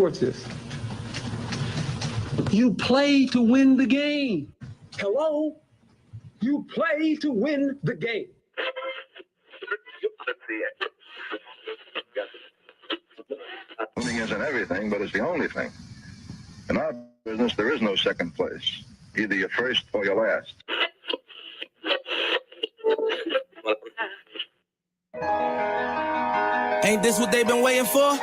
sports is. You play to win the game. Hello? You play to win the game. Winning isn't everything, but it's the only thing. In our business, there is no second place. Either you're first or you're last. Ain't this what they've been waiting for?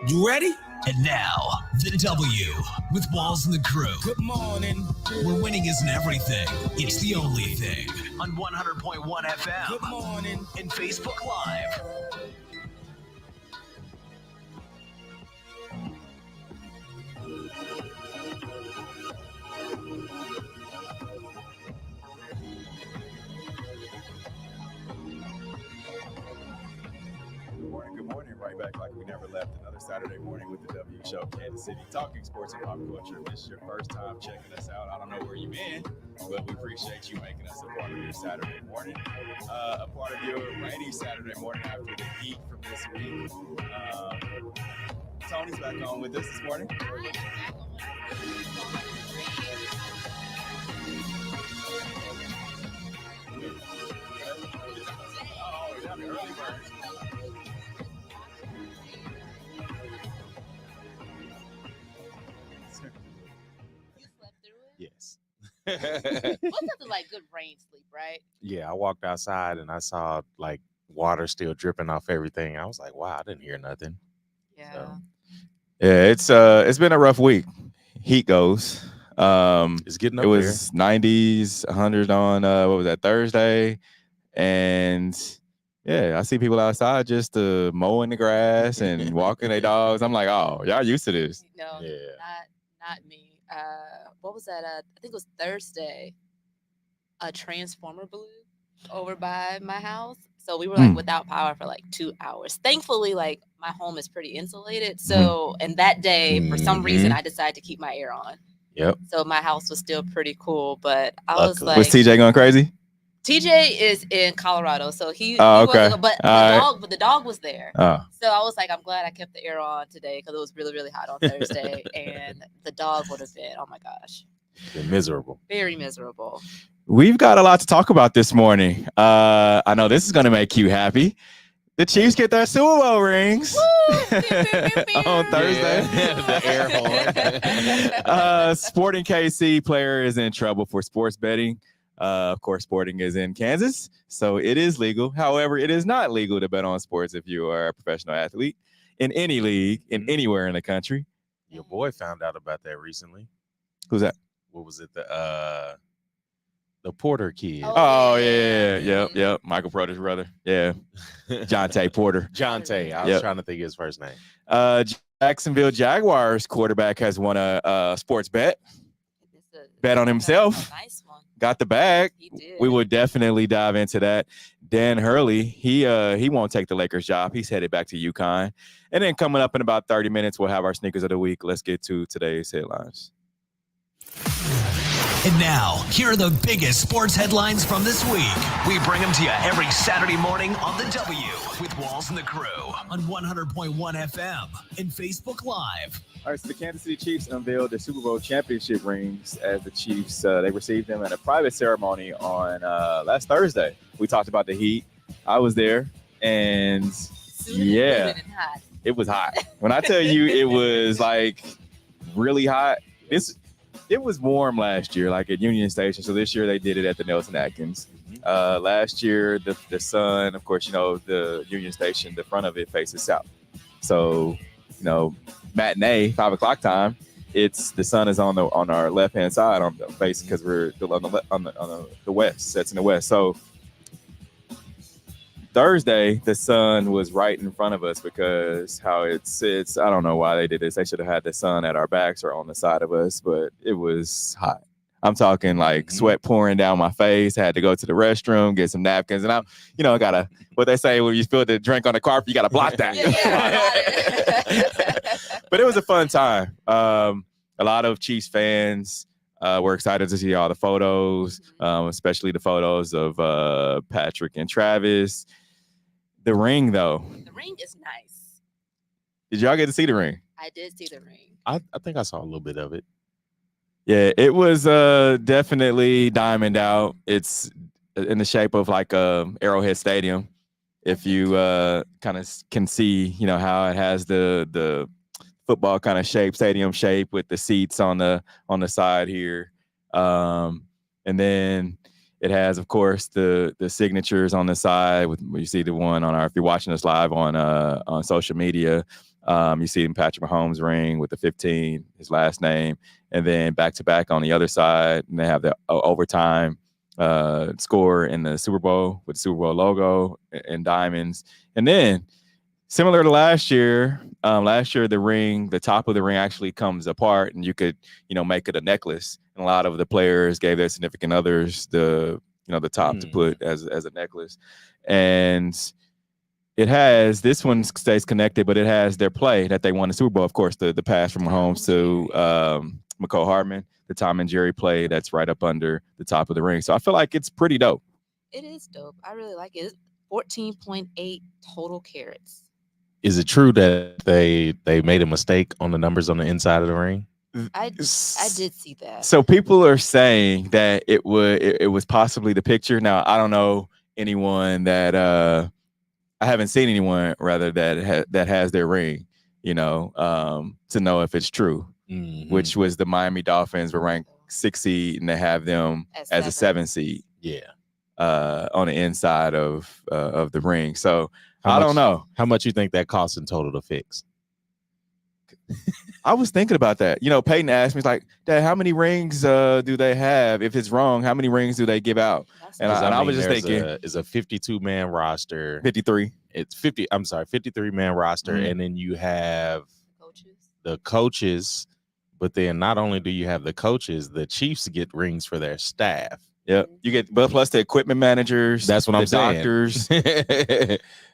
You ready? And now, the W with Walls and the Crew. Good morning. Where winning isn't everything, it's the only thing. On 100.1 FM. Good morning. And Facebook Live. Good morning, right back like we never left. Another Saturday morning with the W Show, Kansas City, talking sports and pop culture. If this is your first time checking us out, I don't know where you've been, but we appreciate you making us a part of your Saturday morning, a part of your rainy Saturday morning after the heat from this week. Tony's back on with us this morning. Oh, yeah, the early birds. Yes. What's nothing like good rain sleep, right? Yeah, I walked outside and I saw like water still dripping off everything. I was like, wow, I didn't hear nothing. Yeah. So. Yeah, it's been a rough week. Heat goes. It's getting up there. It was 90s, 100 on what was that, Thursday? And yeah, I see people outside just mowing the grass and walking their dogs. I'm like, oh, y'all used to this. No, Yeah. not me. What was that? I think it was Thursday. A transformer blew over by my house. So we were like without power for like 2 hours. Thankfully, like my home is pretty insulated. So, and that day, for some reason, I decided to keep my air on. Yep. So my house was still pretty cool. But I was like, was TJ going crazy? TJ is in Colorado, so he okay. wasn't, but the dog was there. Oh. So I was like, I'm glad I kept the air on today because it was really, really hot on Thursday, and the dog would have been, oh my gosh, miserable. Very miserable. We've got a lot to talk about this morning. I know this is going to make you happy. The Chiefs get their Super Bowl rings on Thursday. The air horn. Sporting KC player is in trouble for sports betting. Of course, Sporting is in Kansas, so it is legal. However, it is not legal to bet on sports if you are a professional athlete in any league, in anywhere in the country. Your boy found out about that recently. Who's that? What was it? The Porter kid. Oh yeah. Yep. Michael Porter's brother. Yeah. Jonte Porter. Jonte. I was trying to think of his first name. Jacksonville Jaguars quarterback has won a sports bet. Bet on himself. Nice one. Got the bag. He did. We will definitely dive into that. Dan Hurley, he won't take the Lakers job. He's headed back to UConn. And then coming up in about 30 minutes, we'll have our sneakers of the week. Let's get to today's headlines. And now, here are the biggest sports headlines from this week. We bring them to you every Saturday morning on the W with Walls and the Crew on 100.1 FM and Facebook Live. All right, so the Kansas City Chiefs unveiled their Super Bowl championship rings as the Chiefs, they received them at a private ceremony on last Thursday. We talked about the heat. I was there, and yeah, it was hot. When I tell you it was like really hot, it was warm last year, like at Union Station. So this year they did it at the Nelson Atkins. Last year, the sun, of course, the Union Station, the front of it faces south. So, matinee, 5 o'clock time, the sun is on our left hand side on the face because we're on the west, sets in the west. So Thursday, the sun was right in front of us because how it sits. I don't know why they did this. They should have had the sun at our backs or on the side of us, but it was hot. I'm talking like sweat pouring down my face. Had to go to the restroom, get some napkins, and I gotta, what they say when you spill the drink on the carpet, you gotta block that. But it was a fun time. A lot of Chiefs fans were excited to see all the photos, especially the photos of Patrick and Travis. The ring, though. The ring is nice. Did y'all get to see the ring? I did see the ring. I think I saw a little bit of it. Yeah, it was definitely diamond out. It's in the shape of like Arrowhead Stadium. If you kind of can see, how it has the football kind of shape, stadium shape with the seats on the side here, and then it has, of course, the signatures on the side. You see the one on if you're watching us live on social media, you see Patrick Mahomes ring with the 15, his last name, and then back to back on the other side, and they have the overtime score in the Super Bowl with the Super Bowl logo and diamonds. And then similar to last year, the top of the ring actually comes apart, and you could, make it a necklace. And a lot of the players gave their significant others the top to put as a necklace. And this one stays connected, but it has their play that they won the Super Bowl. Of course, the pass from Mahomes to McCole Hardman, the Tom and Jerry play that's right up under the top of the ring. So I feel like it's pretty dope. It is dope. I really like it. It's 14.8 total carats. Is it true that they made a mistake on the numbers on the inside of the ring? I did see that. So people are saying that it was possibly the picture. Now, I don't know anyone that I haven't seen anyone rather that has their ring, to know if it's true. Mm-hmm. Which was the Miami Dolphins were ranked 6 seed, and they have them as a 7 seed. Yeah, on the inside of the ring. So I don't know how much you think that costs in total to fix. I was thinking about that. Peyton asked me, he's like, Dad, how many rings do they have? If it's wrong, how many rings do they give out? And I was just thinking, it's a 52-man roster. 53. It's 50. I'm sorry, 53-man roster, and then you have the coaches. But then not only do you have the coaches, the Chiefs get rings for their staff. Yep. You get, but plus the equipment managers. That's what I'm saying. Doctors.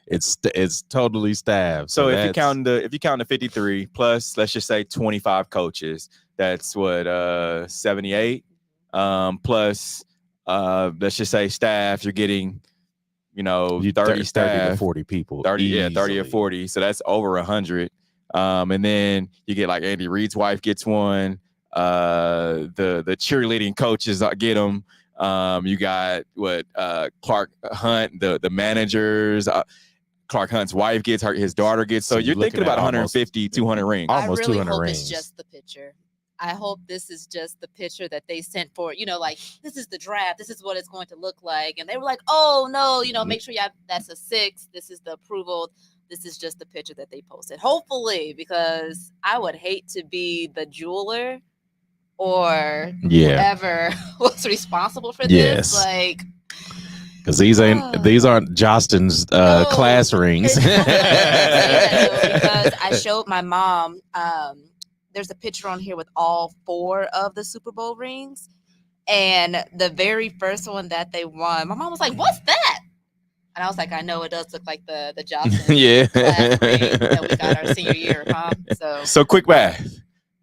It's totally staffed. So if you count the 53 plus, let's just say 25 coaches, that's what 78. Plus let's just say staff, you're getting 30 staff, 30 to 40 people. 30 or 40. So that's over 100. And then you get like Andy Reid's wife gets one. The cheerleading coaches get them. You got Clark Hunt, the managers. Clark Hunt's wife gets his daughter gets. So you're thinking about 150, 200 rings. Almost I really 200 hope rings. It's just the picture. I hope this is just the picture that they sent for, like, this is the draft. This is what it's going to look like. And they were like, oh, no, make sure that's a 6. This is the approval. This is just the picture that they posted. Hopefully, because I would hate to be the jeweler or whoever was responsible for this. Like, because these aren't Justin's class rings. Because I showed my mom. There's a picture on here with all 4 of the Super Bowl rings, and the very first one that they won, my mom was like, "What's that?" And I was like, I know it does look like the Johnson class ring that we got our senior year, huh? So quick math,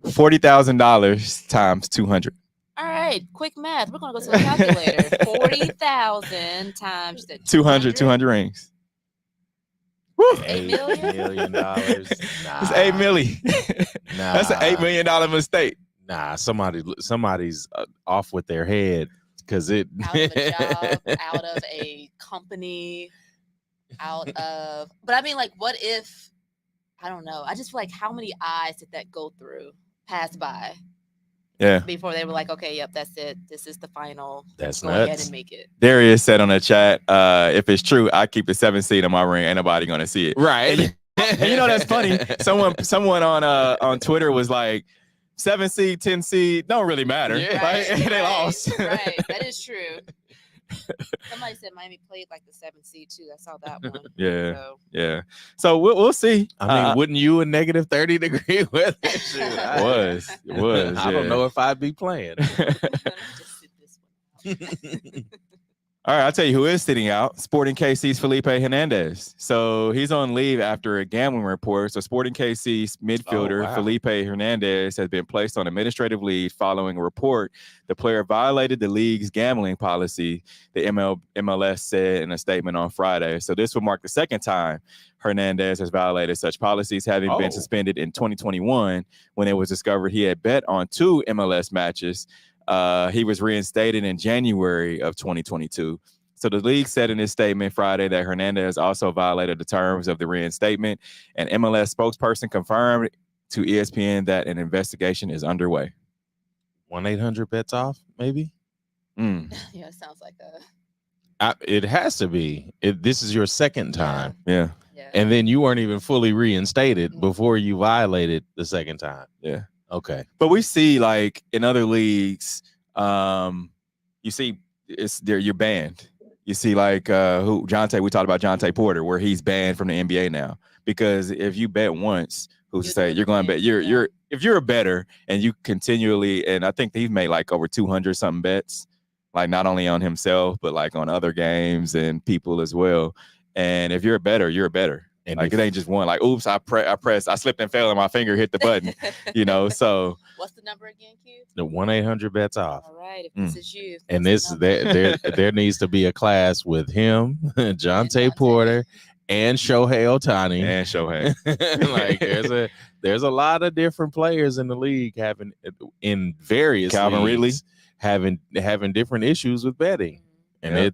$40,000 times 200. All right, quick math. We're gonna go to a calculator. 40,000 times the 200 rings. Woo. $8 million. Nah. It's $8 million. Nah. That's an $8 million mistake. Nah, somebody's off with their head. Because out of a job, out of a company, but I mean, like, what if, I don't know. I just feel like how many eyes did that pass by? Yeah. Before they were like, okay, yep, that's it. This is the final. That's go nuts. ahead and make it. Darius said on the chat, if it's true, I keep the 7 seed on my ring. Ain't nobody gonna see it. Right. And that's funny. Someone on Twitter was like, 7 seed, 10 seed, don't really matter. Yeah. Right? They lost. Right. That is true. Somebody said Miami played like the 7 seed too. I saw that one. Yeah. So we'll see. I mean, wouldn't you a negative 30 degree weather? It was. I don't know if I'd be playing. Just sit this one out. All right, I'll tell you who is sitting out. Sporting KC's Felipe Hernàndez. So he's on leave after a gambling report. So Sporting KC's midfielder Felipe Hernàndez has been placed on administrative leave following a report the player violated the league's gambling policy, the MLS said in a statement on Friday. So this will mark the second time Hernàndez has violated such policies, having been suspended in 2021 when it was discovered he had bet on 2 MLS matches. He was reinstated in January of 2022. So the league said in his statement Friday that Hernàndez also violated the terms of the reinstatement. An MLS spokesperson confirmed to ESPN that an investigation is underway. 1-800-BETS-OFF, maybe? Yeah, it sounds like a... It has to be. This is your second time. Yeah. And then you weren't even fully reinstated before you violated the second time. Yeah. Okay. But we see, like, in other leagues, you see you're banned. You see, like, we talked about Jonte Porter, where he's banned from the NBA now. Because if you bet once, who's to say you're going to bet? If you're a bettor and you continually, and I think he's made like over 200 something bets, like not only on himself, but like on other games and people as well. And if you're a bettor, you're a bettor. And like, it ain't just one, like, oops, I slipped and fell and my finger hit the button, so. What's the number again, Q? The 1-800-BETS-OFF. All right, if this is you. And there needs to be a class with him, Jonte Porter, and Shohei Ohtani. And Shohei. Like, there's a lot of different players in the league in various Calvin Ridley having different issues with betting. And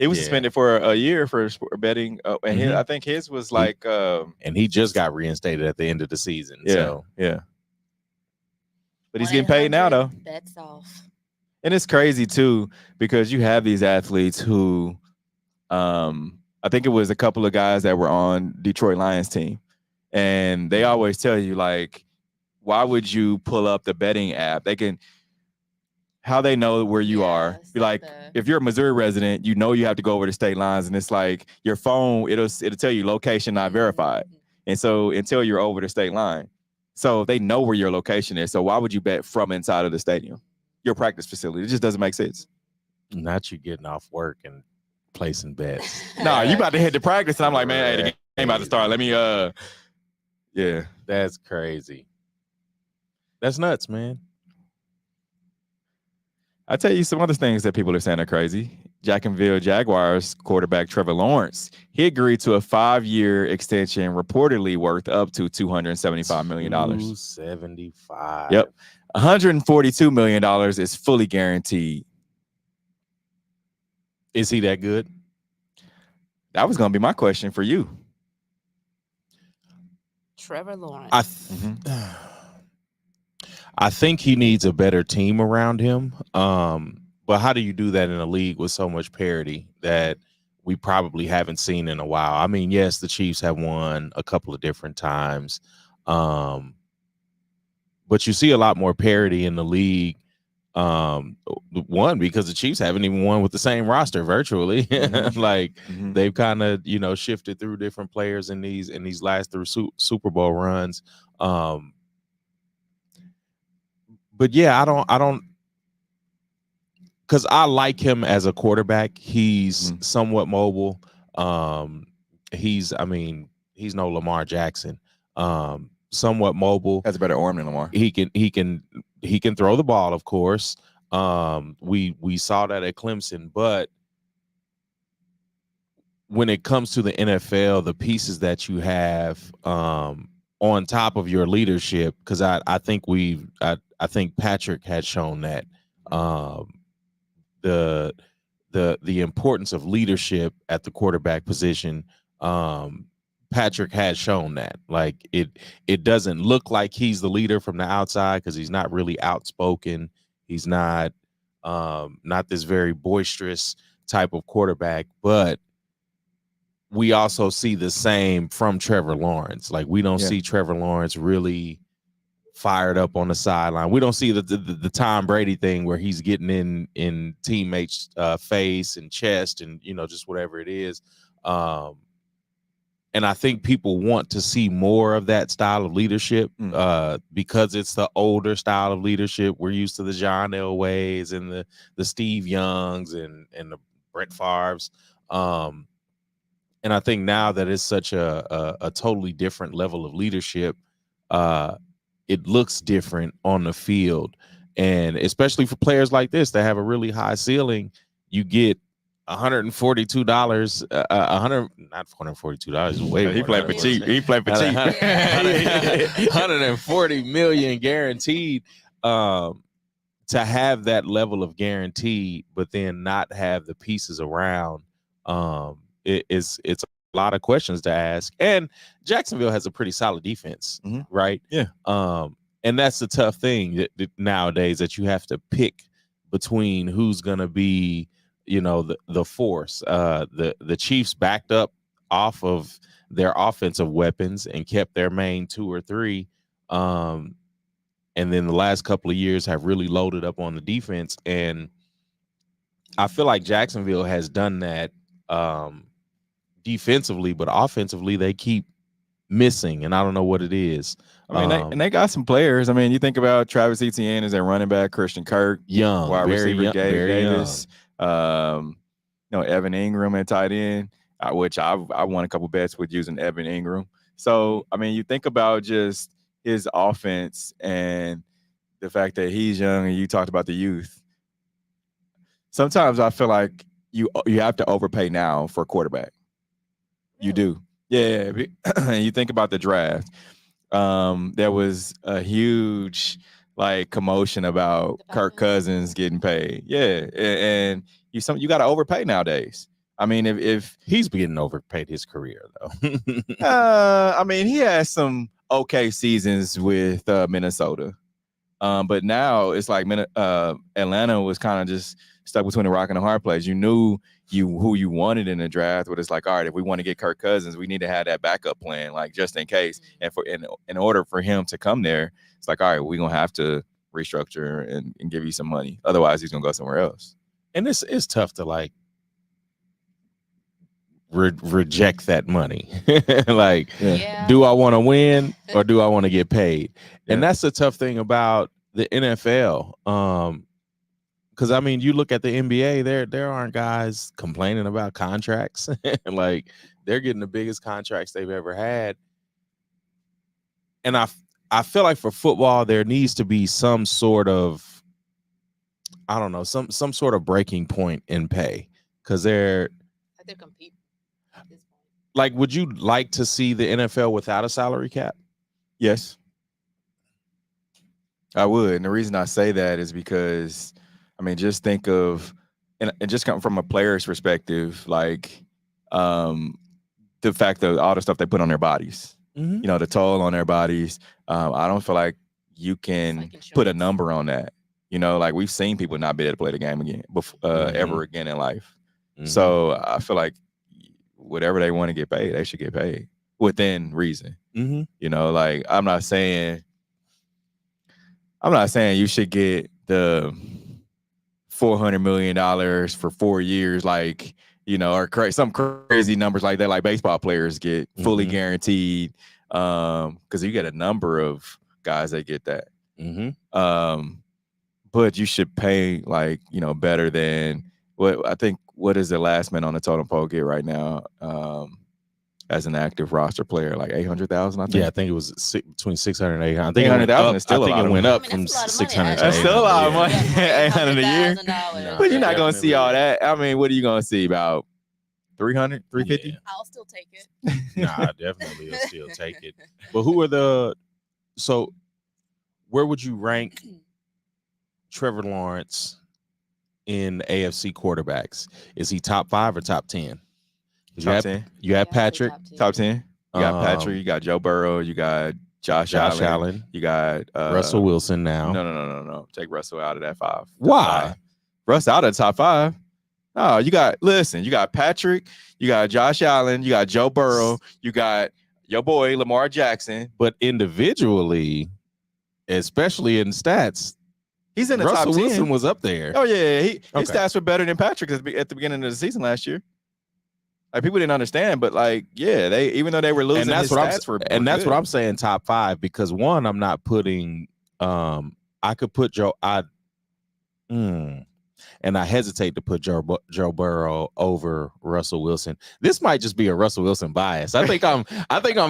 he was suspended for a year for betting, and I think his was like, and he just got reinstated at the end of the season. Yeah. But he's getting paid now, though. Bets off. And it's crazy too, because you have these athletes who, I think it was a couple of guys that were on Detroit Lions team, and they always tell you, like, why would you pull up the betting app? How they know where you are. Be like, if you're a Missouri resident, you have to go over the state lines, and it's like your phone, it'll tell you location not verified. And so until you're over the state line. So they know where your location is. So why would you bet from inside of the stadium? Your practice facility. It just doesn't make sense. Not you getting off work and placing bets. No, you about to head to practice, and I'm like, man, hey, the game about to start. Let me yeah. That's crazy. That's nuts, man. I'll tell you some other things that people are saying are crazy. Jacksonville Jaguars quarterback Trevor Lawrence, he agreed to a 5-year extension reportedly worth up to $275 million. $275. Yep. $142 million is fully guaranteed. Is he that good? That was going to be my question for you. Trevor Lawrence. I think he needs a better team around him. But how do you do that in a league with so much parity that we probably haven't seen in a while? I mean, yes, the Chiefs have won a couple of different times. But you see a lot more parity in the league. One, because the Chiefs haven't even won with the same roster virtually. They've kind of, shifted through different players in these last 3 Super Bowl runs. But yeah, I don't, because I like him as a quarterback. He's somewhat mobile. He's no Lamar Jackson. Somewhat mobile. Has a better arm than Lamar. He can throw the ball, of course. We saw that at Clemson, but when it comes to the NFL, the pieces that you have on top of your leadership, because I think Patrick had shown that the importance of leadership at the quarterback position. Patrick has shown that. Like, it doesn't look like he's the leader from the outside because he's not really outspoken. He's not this very boisterous type of quarterback, but we also see the same from Trevor Lawrence. Like, we don't see Trevor Lawrence really fired up on the sideline. We don't see the Tom Brady thing where he's getting in teammates' face and chest and, just whatever it is. And I think people want to see more of that style of leadership because it's the older style of leadership. We're used to the John Elways and the Steve Youngs and Brett Favre's. And I think now that it's such a totally different level of leadership, it looks different on the field. And especially for players like this that have a really high ceiling, you get $142, not $142, way He more played than for that. cheap. He played for cheap. 140 million guaranteed. To have that level of guarantee, but then not have the pieces around, it's a lot of questions to ask. And Jacksonville has a pretty solid defense, right? Yeah. And that's the tough thing that nowadays, that you have to pick between who's going to be, the force. The Chiefs backed up off of their offensive weapons and kept their main 2 or 3. And then the last couple of years have really loaded up on the defense. And I feel like Jacksonville has done that defensively, but offensively they keep missing, and I don't know what it is. I mean, they got some players. I mean, you think about Travis Etienne as their running back, Christian Kirk, young, wide receiver, young, Gabe very Davis, Evan Ingram at tight end, which I won a couple bets with using Evan Ingram. So, I mean, you think about just his offense and the fact that he's young, and you talked about the youth. Sometimes I feel like you have to overpay now for a quarterback. You do. Yeah. And you think about the draft. There was a huge commotion about Kirk Cousins getting paid. Yeah. And you got to overpay nowadays. I mean, if he's getting overpaid his career though. I mean, he has some okay seasons with Minnesota. But now it's like Atlanta was kind of just stuck between a rock and a hard place. You knew who you wanted in the draft, but it's like, all right, if we want to get Kirk Cousins, we need to have that backup plan, just in case. And in order for him to come there, it's like, all right, we're gonna have to restructure and give you some money. Otherwise, he's gonna go somewhere else. And it's tough to reject that money. Do I want to win or do I want to get paid? And that's the tough thing about the NFL. Because I mean, you look at the NBA, there aren't guys complaining about contracts. They're getting the biggest contracts they've ever had. And I feel like for football, there needs to be some sort of, I don't know, some sort of breaking point in pay, because they're competing. Would you like to see the NFL without a salary cap? Yes, I would. And the reason I say that is because, I mean, just think of, and just come from a player's perspective, the fact that all the stuff they put on their bodies, the toll on their bodies. I don't feel like you can put a number on that. We've seen people not be able to play the game again, ever again in life. So I feel like whatever they want to get paid, they should get paid within reason. I'm not saying you should get the $400 million for 4 years, or some crazy numbers like that, like baseball players get fully guaranteed, because you get a number of guys that get that. But you should pay better than what I think. What is the last man on the totem pole get right now as an active roster player? Like 800,000, I think. Yeah, I think it was between 600 and 800. I think 800,000 is still a lot. It went up from 600 to That's still a lot of money. 800 a year. But you're not going to see all that. I mean, what are you going to see? About 300, 350? Yeah. I'll still take it. Nah, definitely will still take it. But where would you rank Trevor Lawrence in AFC quarterbacks? Is he top 5 or top 10? Top 10. You have Patrick. Top 10. You got Patrick. You got Joe Burrow. You got Josh Allen. You got Russell Wilson now. No. Take Russell out of that 5. Why? Russ out of the top 5. No, you got Patrick. You got Josh Allen. You got Joe Burrow. You got your boy Lamar Jackson. But individually, especially in stats, he's in the Russell top 10. Wilson was up there. Oh, yeah. His stats were better than Patrick at the beginning of the season last year. People didn't understand, but they, even though they were losing, that's what I'm saying, top 5, because one, I'm not putting I could put Joe. and I hesitate to put Joe Burrow over Russell Wilson. This might just be a Russell Wilson bias. I think I'm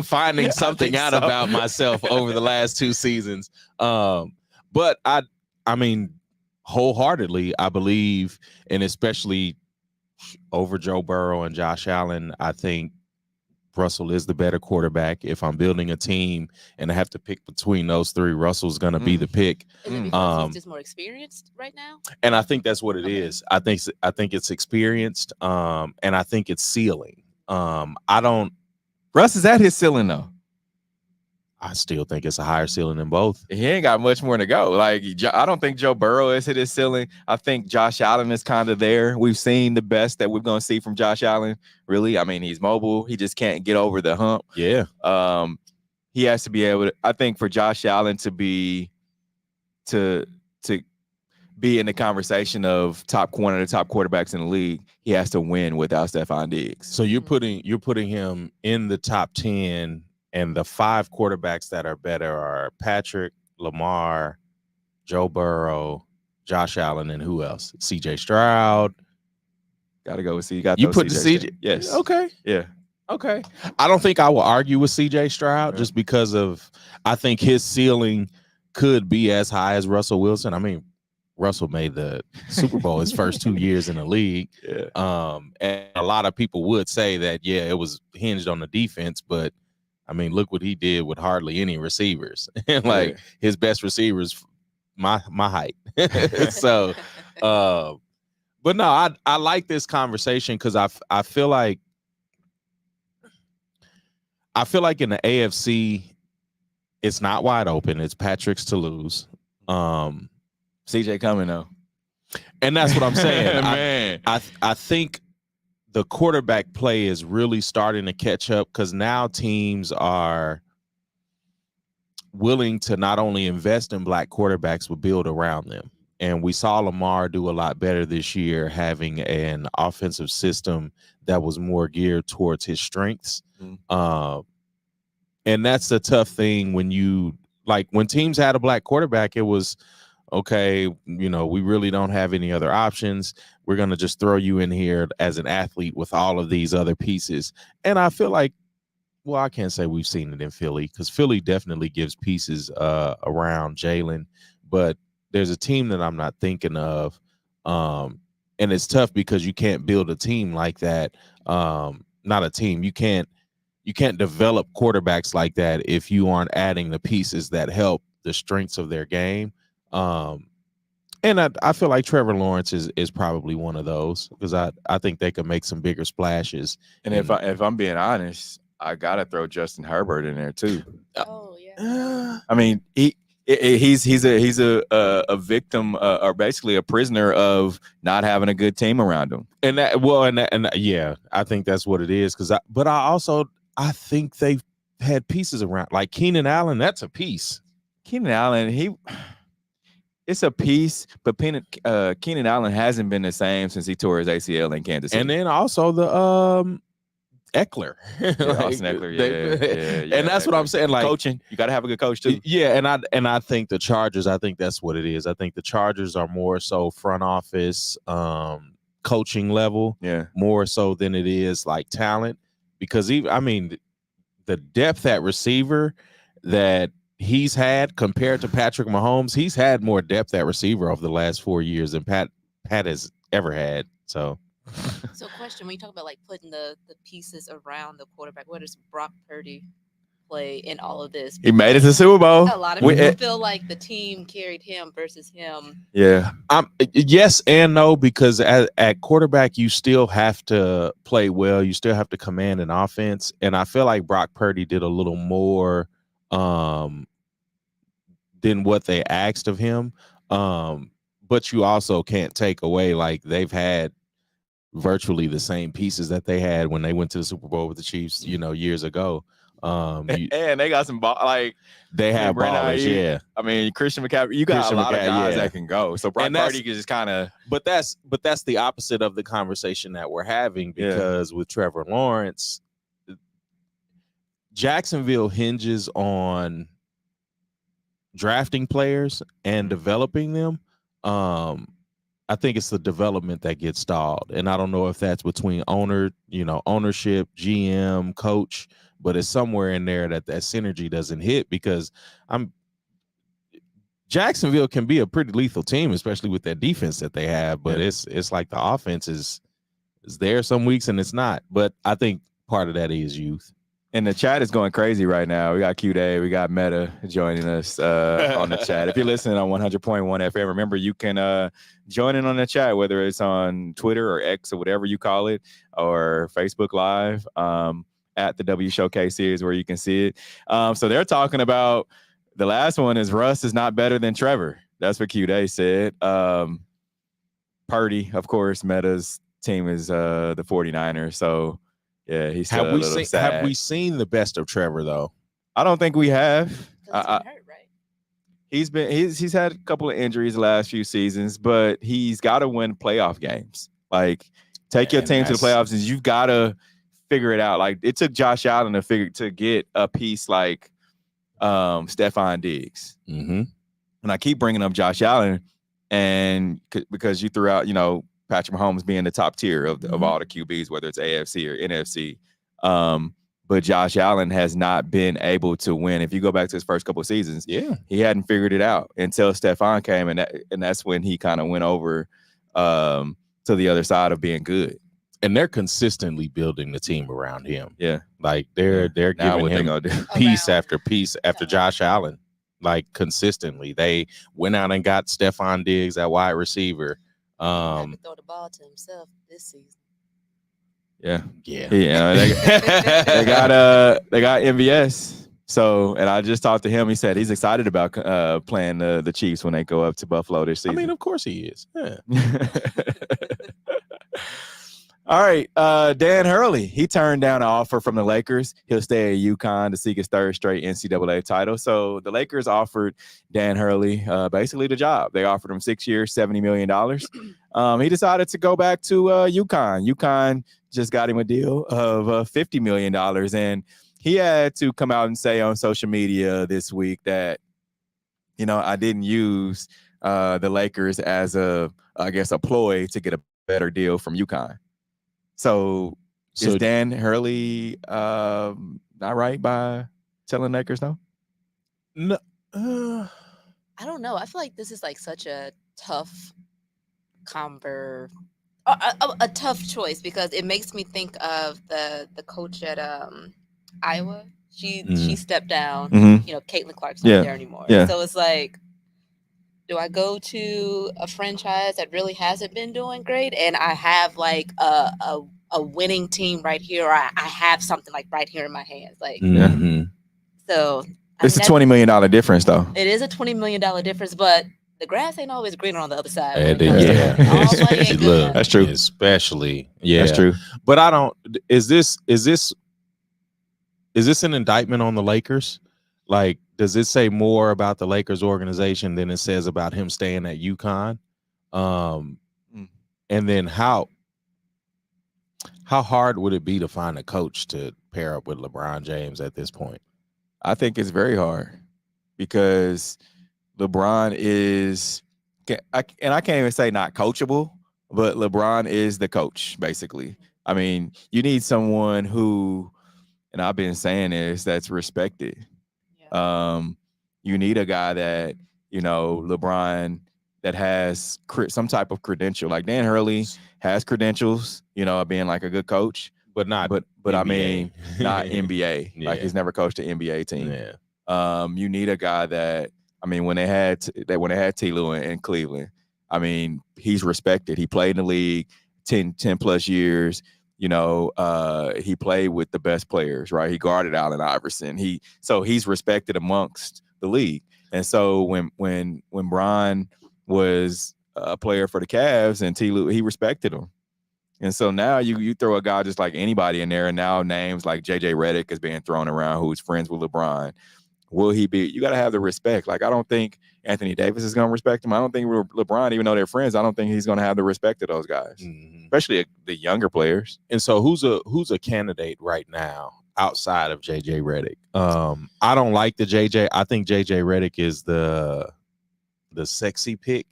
finding something out about myself over the last 2 seasons. But I mean, wholeheartedly, I believe, and especially over Joe Burrow and Josh Allen, I think Russell is the better quarterback. If I'm building a team and I have to pick between those 3, Russell's going to be the pick. Is it because he's just more experienced right now? And I think that's what it is. I think it's experienced, and I think it's ceiling. Russ is at his ceiling though. I still think it's a higher ceiling than both. He ain't got much more to go. Like, I don't think Joe Burrow has hit his ceiling. I think Josh Allen is kind of there. We've seen the best that we're going to see from Josh Allen, really. I mean, he's mobile. He just can't get over the hump. Yeah. He has to be able to, I think for Josh Allen to be in the conversation of one of the top quarterbacks in the league, he has to win without Stephon Diggs. So you're putting him in the top 10. And the 5 quarterbacks that are better are Patrick, Lamar, Joe Burrow, Josh Allen, and who else? CJ Stroud. Got to go with You put the CJ? Yes. Okay. Yeah. Okay. I don't think I will argue with CJ Stroud just because of I think his ceiling could be as high as Russell Wilson. I mean, Russell made the Super Bowl his first 2 years in the league. Yeah. And a lot of people would say that, yeah, it was hinged on the defense, but I mean, look what he did with hardly any receivers. Like his best receivers, my height. So, but no, I like this conversation because I feel like in the AFC, it's not wide open. It's Patrick's to lose. CJ coming though, and that's what I'm saying. Man, I think the quarterback play is really starting to catch up because now teams are willing to not only invest in black quarterbacks, but build around them. And we saw Lamar do a lot better this year, having an offensive system that was more geared towards his strengths. And that's the tough thing when teams had a black quarterback, it was, okay, we really don't have any other options. We're going to just throw you in here as an athlete with all of these other pieces. And I feel like, well, I can't say we've seen it in Philly because Philly definitely gives pieces around Jalen, but there's a team that I'm not thinking of. And it's tough because you can't build a team like that. Not a team. You can't develop quarterbacks like that if you aren't adding the pieces that help the strengths of their game. And I feel like Trevor Lawrence is probably one of those because I think they can make some bigger splashes. And if I'm being honest, I gotta throw Justin Herbert in there too. Oh yeah. I mean, he's a victim or basically a prisoner of not having a good team around him. And yeah, I think that's what it is. But I think they've had pieces around like Keenan Allen. That's a piece. Keenan Allen, it's a piece, but Keenan Allen hasn't been the same since he tore his ACL in Kansas City. And then also the Eckler. Austin Eckler, yeah. And that's what I'm saying. Like coaching, you got to have a good coach too. Yeah, and I think the Chargers, I think that's what it is. I think the Chargers are more so front office, coaching level, more so than it is like talent. Because the depth at receiver that he's had compared to Patrick Mahomes, he's had more depth at receiver over the last 4 years than Pat has ever had. So question, when you talk about like putting the pieces around the quarterback, where does Brock Purdy play in all of this? He made it to the Super Bowl. A lot of people feel like the team carried him versus him. Yeah. Yes and no, because at quarterback, you still have to play well. You still have to command an offense. And I feel like Brock Purdy did a little more than what they asked of him. But you also can't take away, like, they've had virtually the same pieces that they had when they went to the Super Bowl with the Chiefs, years ago. And they got some like they have ballers, yeah. I mean, Christian McCaffrey, you got a lot of guys that can go. So Brock Purdy is just kind of. But that's the opposite of the conversation that we're having, because with Trevor Lawrence, Jacksonville hinges on drafting players and developing them. I think it's the development that gets stalled, and I don't know if that's between ownership, GM, coach, but it's somewhere in there that synergy doesn't hit because Jacksonville can be a pretty lethal team, especially with that defense that they have. But it's like the offense is there some weeks and it's not. But I think part of that is youth. And the chat is going crazy right now. We got Q-Day, we got Meta joining us on the chat. If you're listening on 100.1 FM, remember you can join in on the chat, whether it's on Twitter or X or whatever you call it, or Facebook Live at the W Showcase series where you can see it. So they're talking about the last one is Russ is not better than Trevor. That's what Q-Day said. Purdy, of course, Meta's team is the 49ers. So yeah, he's still a little sad. Have we seen the best of Trevor though? I don't think we have. He's been hurt, right? He's had a couple of injuries the last few seasons, but he's got to win playoff games. Like, take your team to the playoffs, and you've got to figure it out. Like, it took Josh Allen to get a piece like Stephon Diggs. Mm-hmm. And I keep bringing up Josh Allen, and because you threw out, Patrick Mahomes being the top tier of all the QBs, whether it's AFC or NFC. But Josh Allen has not been able to win. If you go back to his first couple of seasons, he hadn't figured it out until Stephon came, and that's when he kind of went over to the other side of being good. And they're consistently building the team around him. Yeah, like they're giving him piece after piece after Josh Allen. Like consistently, they went out and got Stephon Diggs at wide receiver. Had to throw the ball to himself this season. Yeah. They got MVS. So, and I just talked to him. He said he's excited about playing the Chiefs when they go up to Buffalo this season. I mean, of course he is. Yeah. All right, Dan Hurley, he turned down an offer from the Lakers. He'll stay at UConn to seek his third straight NCAA title. So the Lakers offered Dan Hurley basically the job. They offered him 6 years, $70 million. He decided to go back to UConn. UConn just got him a deal of $50 million. And he had to come out and say on social media this week that, I didn't use the Lakers as a ploy to get a better deal from UConn. So is Dan Hurley not right by telling Lakers no? No. I don't know. I feel like this is like such a tough a tough choice because it makes me think of the coach at Iowa. She stepped down. Mm-hmm. Caitlin Clark's not there anymore. Yeah. So it's like, do I go to a franchise that really hasn't been doing great and I have like a winning team right here, or I have something like right here in my hands? Like, so it's a $20 million difference, though. It is a $20 million difference, but the grass ain't always greener on the other side. That's true. Especially, that's true. But I don't. Is this an indictment on the Lakers? Like, does it say more about the Lakers organization than it says about him staying at UConn? And then how hard would it be to find a coach to pair up with LeBron James at this point? I think it's very hard because LeBron is, and I can't even say not coachable, but LeBron is the coach, basically. I mean, you need someone who, and I've been saying this, that's respected. You need a guy that, LeBron, that has some type of credential. Like Dan Hurley has credentials, of being like a good coach, but not. But I mean, not NBA. Yeah. Like he's never coached an NBA team. Yeah. You need a guy that, I mean, when they had T. Lue in Cleveland, I mean, he's respected. He played in the league 10 plus years. He played with the best players, right? He guarded Allen Iverson. So he's respected amongst the league. And so when Bron was a player for the Cavs and T. Lue, he respected him. And so now you throw a guy just like anybody in there, and now names like J.J. Redick is being thrown around, who's friends with LeBron. Will he be? You got to have the respect. Like, I don't think Anthony Davis is going to respect him. I don't think LeBron, even though they're friends, I don't think he's going to have the respect of those guys, especially the younger players. And so who's a candidate right now outside of J.J. Redick? I don't like the J.J. I think J.J. Redick is the sexy pick.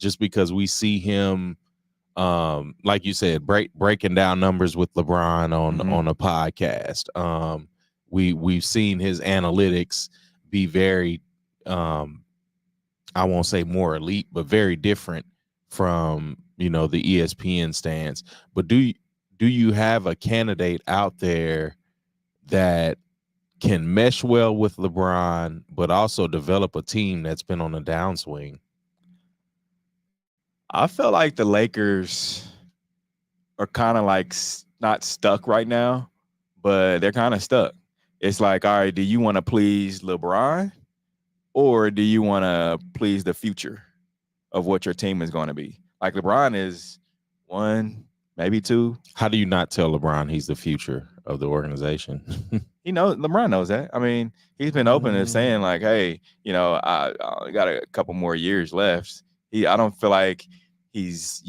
just because we see him, like you said, breaking down numbers with LeBron on a podcast. We've seen his analytics be very, I won't say more elite, but very different from, the ESPN stance. But do you have a candidate out there that can mesh well with LeBron, but also develop a team that's been on a downswing? I feel like the Lakers are kind of like not stuck right now, but they're kind of stuck. It's like, all right, do you want to please LeBron or do you want to please the future of what your team is going to be? Like LeBron is 1, maybe 2. How do you not tell LeBron he's the future of the organization? LeBron knows that. I mean, he's been open to saying like, hey, I got a couple more years left. I don't feel like he's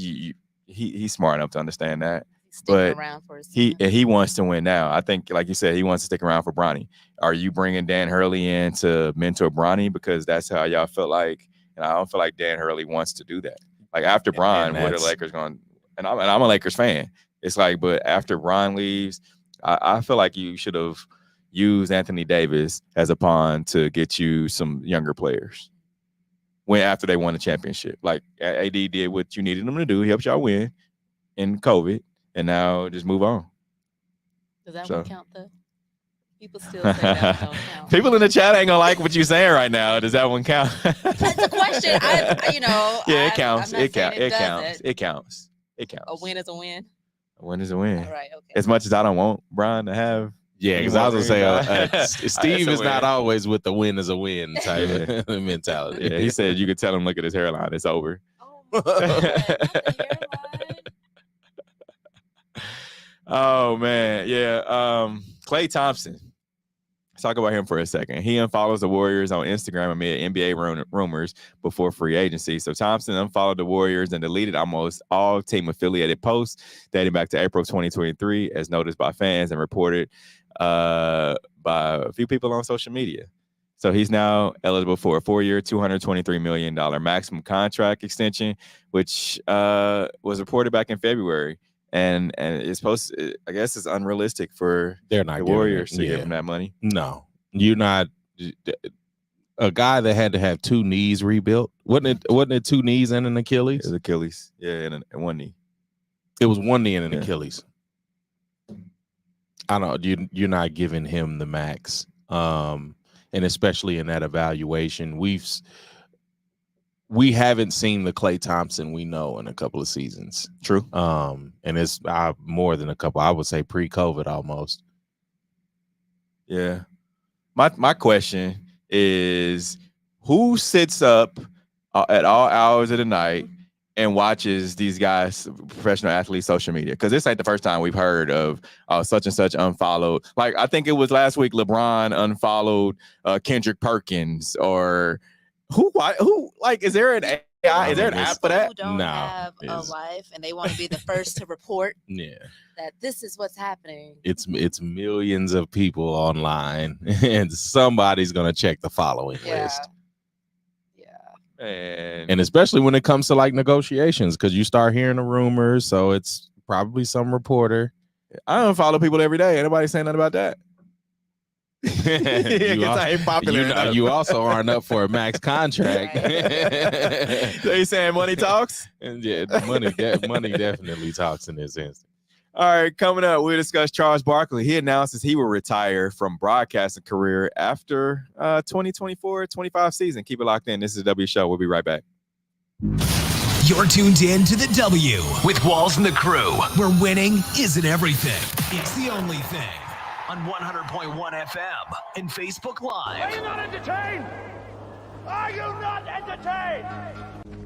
smart enough to understand that. But around for he wants to win now. I think, like you said, he wants to stick around for Bronny. Are you bringing Dan Hurley in to mentor Bronny because that's how y'all feel like? And I don't feel like Dan Hurley wants to do that. Like after Bron, where the Lakers going? And I'm a Lakers fan. It's like, but after Bron leaves, I feel like you should have used Anthony Davis as a pawn to get you some younger players. After they won the championship, like AD did what you needed him to do. He helped y'all win in COVID, and now just move on. Does that one count though? People still say that one don't count. People in the chat ain't gonna like what you're saying right now. Does that one count? That's a question. Yeah, it counts. It counts. A win is a win. A win is a win. All right. Okay. As much as I don't want Bron to have. Yeah, because I was gonna say Steve is not always with the win is a win type of mentality. Yeah, he said you could tell him, look at his hairline, it's over. Oh my God, not the hairline. Oh man, yeah. Klay Thompson. Let's talk about him for a second. He unfollows the Warriors on Instagram amid NBA rumors before free agency. So Thompson unfollowed the Warriors and deleted almost all team-affiliated posts dating back to April 2023, as noticed by fans and reported by a few people on social media. So he's now eligible for a 4-year, $223 million maximum contract extension, which was reported back in February. And it's supposed to, I guess it's unrealistic for the Warriors to give him that money. No, you're not a guy that had to have 2 knees rebuilt. Wasn't it 2 knees and an Achilles? It was Achilles. Yeah, and 1 knee. It was 1 knee and an Achilles. I don't know. You're not giving him the max. And especially in that evaluation, we haven't seen the Klay Thompson we know in a couple of seasons. True. And it's more than a couple. I would say pre-COVID almost. Yeah. My question is, who sits up at all hours of the night and watches these guys, professional athletes, social media? Because this ain't the first time we've heard of such and such unfollowed. Like, I think it was last week LeBron unfollowed Kendrick Perkins, or who like, is there an AI? Is there an app for that? Who don't have a life and they want to be the first to report that this is what's happening. It's millions of people online, and somebody's gonna check the following list. And especially when it comes to like negotiations, because you start hearing the rumors, so it's probably some reporter. I don't follow people every day. Anybody saying nothing about that? You also aren't up for a max contract. So you saying money talks? And yeah, money definitely talks in this instance. All right, coming up, we'll discuss Charles Barkley. He announces he will retire from broadcasting career after 2024-25 season. Keep it locked in. This is the W Show. We'll be right back. You're tuned in to the W with Walls and the Crew, where winning isn't everything. It's the only thing. On 100.1 FM and Facebook Live. Are you not entertained? Are you not entertained?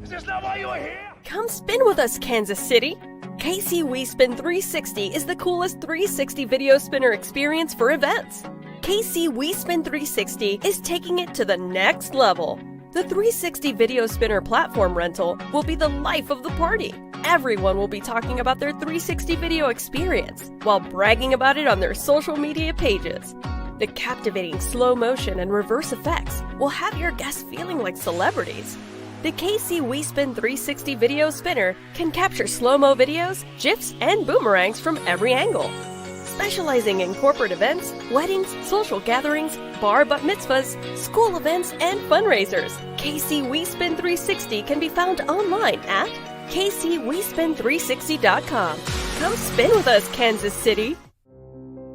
Is this not why you are here? Come spin with us, Kansas City. KC WeSpin 360 is the coolest 360 video spinner experience for events. KC WeSpin 360 is taking it to the next level. The 360 video spinner platform rental will be the life of the party. Everyone will be talking about their 360 video experience while bragging about it on their social media pages. The captivating slow motion and reverse effects will have your guests feeling like celebrities. The KC WeSpin 360 video spinner can capture slow-mo videos, GIFs, and boomerangs from every angle. Specializing in corporate events, weddings, social gatherings, bar bat mitzvahs, school events, and fundraisers, KC WeSpin 360 can be found online at kcwespin360.com. Come spin with us, Kansas City.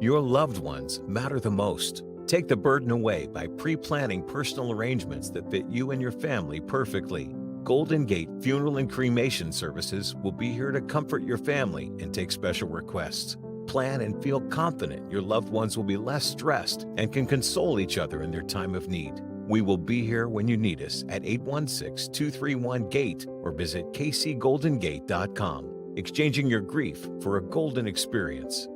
Your loved ones matter the most. Take the burden away by pre-planning personal arrangements that fit you and your family perfectly. Golden Gate Funeral and Cremation Services will be here to comfort your family and take special requests. Plan and feel confident your loved ones will be less stressed and can console each other in their time of need. We will be here when you need us at 816-231-GATE or visit kcgoldengate.com. Exchanging your grief for a golden experience.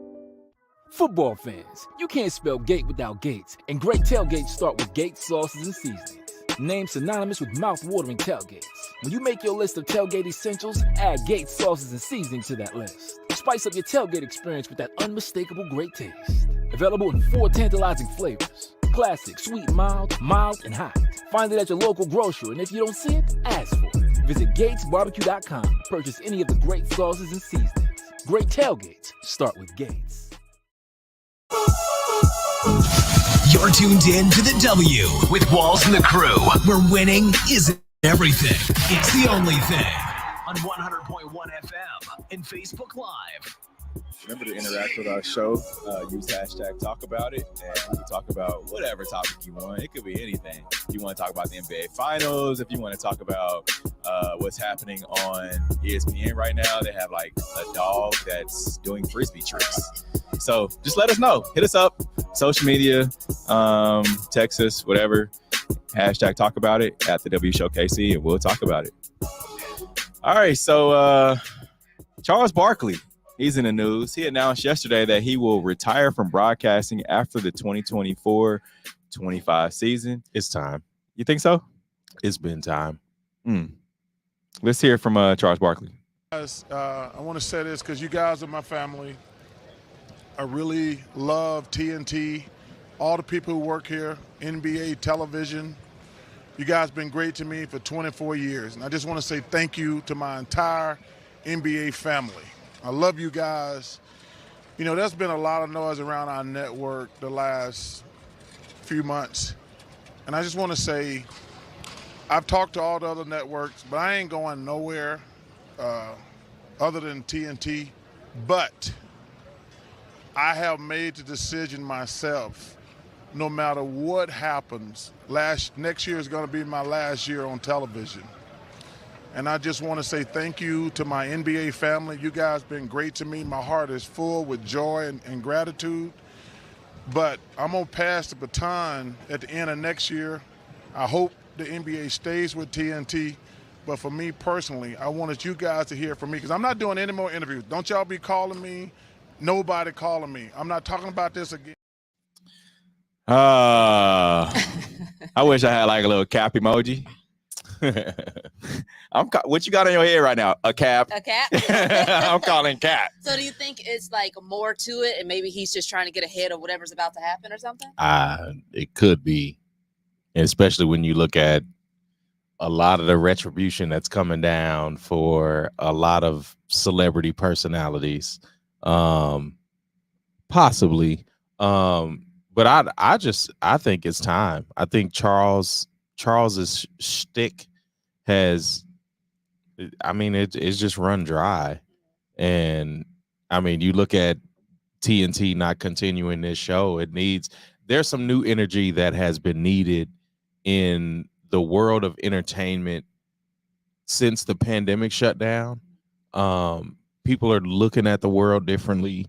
Football fans, you can't spell gate without Gates, and great tailgates start with Gates sauces and seasonings. Named synonymous with mouth-watering tailgates. When you make your list of tailgate essentials, add Gates sauces and seasonings to that list. Spice up your tailgate experience with that unmistakable great taste. Available in 4 tantalizing flavors. Classic, sweet, mild, and hot. Find it at your local grocer, and if you don't see it, ask for it. Visit GatesBarbecue.com to purchase any of the great sauces and seasonings. Great tailgates start with Gates. You're tuned in to the W with Walls and the Crew, where winning isn't everything. It's the only thing. On 100.1 FM and Facebook Live. Remember to interact with our show. Use hashtag talk about it, and we can talk about whatever topic you want. It could be anything. If you want to talk about the NBA Finals, if you want to talk about what's happening on ESPN right now, they have like a dog that's doing frisbee tricks. So just let us know. Hit us up. Social media, text us, whatever. Hashtag talk about it at the W Show KC, and we'll talk about it. All right, so Charles Barkley. He's in the news. He announced yesterday that he will retire from broadcasting after the 2024-25 season. It's time. You think so? It's been time. Let's hear from Charles Barkley. Guys, I want to say this because you guys are my family. I really love TNT, all the people who work here, NBA television. You guys been great to me for 24 years. And I just want to say thank you to my entire NBA family. I love you guys. You know, there's been a lot of noise around our network the last few months. And I just want to say, I've talked to all the other networks, but I ain't going nowhere other than TNT. But I have made the decision myself, no matter what happens, next year is going to be my last year on television. And I just want to say thank you to my NBA family. You guys been great to me. My heart is full with joy and gratitude. But I'm going to pass the baton at the end of next year. I hope the NBA stays with TNT. But for me personally, I wanted you guys to hear from me because I'm not doing any more interviews. Don't y'all be calling me. Nobody calling me. I'm not talking about this again. I wish I had like a little cap emoji. What you got on your head right now? A cap? A cap? I'm calling cap. So do you think it's like more to it and maybe he's just trying to get ahead of whatever's about to happen or something? It could be, especially when you look at a lot of the retribution that's coming down for a lot of celebrity personalities. Possibly. But I think it's time. I think Charles's shtick has, it's just run dry. And I mean, you look at TNT not continuing this show, there's some new energy that has been needed in the world of entertainment since the pandemic shut down. People are looking at the world differently.